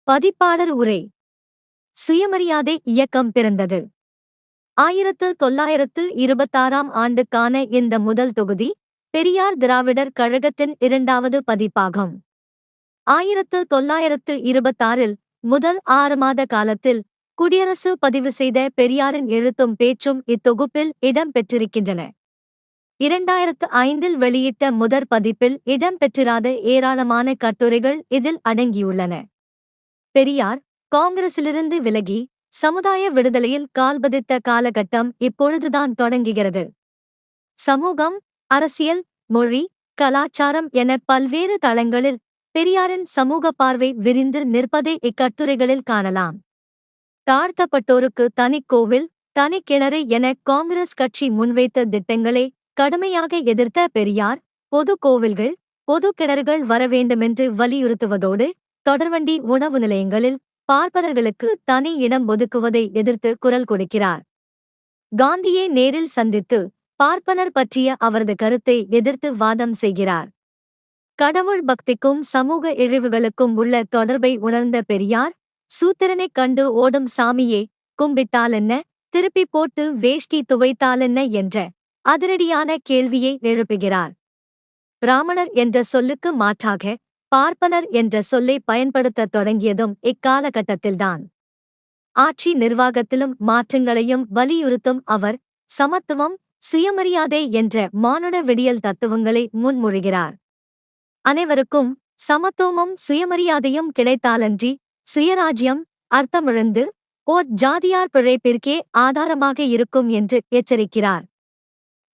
பதிப்பாளர் உரை. சுயமரியாதை இயக்கம் பிறந்தது. 1926ஆம் ஆண்டுக்கான இந்த முதல் தொகுதி பெரியார் திராவிடர் கழகத்தின் 2வது பதிப்பாகும். 1926இல் முதல் 6 மாத காலத்தில் குடியரசு பதிவு செய்த பெரியாரின் எழுத்தும் பேச்சும் இத்தொகுப்பில் இடம் பெற்றிருக்கின்றன. 2005இல் வெளியிட்ட முதற் பதிப்பில் இடம் பெற்றிராத ஏராளமான கட்டுரைகள் இதில் அடங்கியுள்ளன. பெரியார் காங்கிரசிலிருந்து விலகி சமுதாய விடுதலையில் கால்பதித்த காலகட்டம் இப்பொழுதுதான் தொடங்குகிறது. சமூகம், அரசியல், மொழி, கலாச்சாரம் என பல்வேறு தளங்களில் பெரியாரின் சமூக பார்வை விரிந்து நிற்பதை இக்கட்டுரைகளில் காணலாம். தாழ்த்தப்பட்டோருக்கு தனிக்கோவில், தனிக்கிணறு என காங்கிரஸ் கட்சி முன்வைத்த திட்டங்களை கடுமையாக எதிர்த்த பெரியார், பொது கோவில்கள், பொது கிணறுகள் வரவேண்டுமென்று வலியுறுத்துவதோடு தொடர்வண்டி உணவு நிலையங்களில் பார்ப்பனர்களுக்கு தனி இடம் ஒதுக்குவதை எதிர்த்து குரல் கொடுக்கிறார். காந்தியை நேரில் சந்தித்து பார்ப்பனர் பற்றிய அவரது கருத்தை எதிர்த்து வாதம் செய்கிறார். கடவுள் பக்திக்கும் சமூக இழிவுகளுக்கும் உள்ள தொடர்பை உணர்ந்த பெரியார், சூத்திரனைக் கண்டு ஓடும் சாமியே, கும்பிட்டாலென்ன, திருப்பி போட்டு வேஷ்டி துவைத்தாலென்ன என்ற அதிரடியான கேள்வியை எழுப்புகிறார். பிராமணர் என்ற சொல்லுக்கு மாற்றாக பார்ப்பனர் என்ற சொல்லை பயன்படுத்தத் தொடங்கியதும் இக்காலகட்டத்தில்தான். ஆட்சி நிர்வாகத்திலும் மாற்றங்களையும் வலியுறுத்தும் அவர் சமத்துவம், சுயமரியாதை என்ற மானுட விடியல் தத்துவங்களை முன்மொழிகிறார். அனைவருக்கும் சமத்துவமும் சுயமரியாதையும் கிடைத்தாலன்றி சுயராஜ்யம் அர்த்தமிழந்து ஓர் ஜாதியார் பிழைப்பிற்கே ஆதாரமாக இருக்கும் என்று எச்சரிக்கிறார்.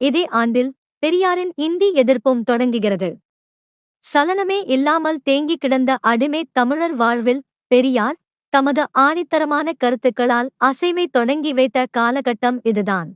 இதே ஆண்டில் பெரியாரின் இந்தி எதிர்ப்பும் தொடங்குகிறது. சலனமே இல்லாமல் தேங்கிக் கிடந்த அடிமை தமிழர் வாழ்வில் பெரியார் தமது ஆணித்தரமான கருத்துக்களால் அசைவை தொடங்கி வைத்த காலகட்டம் இதுதான்.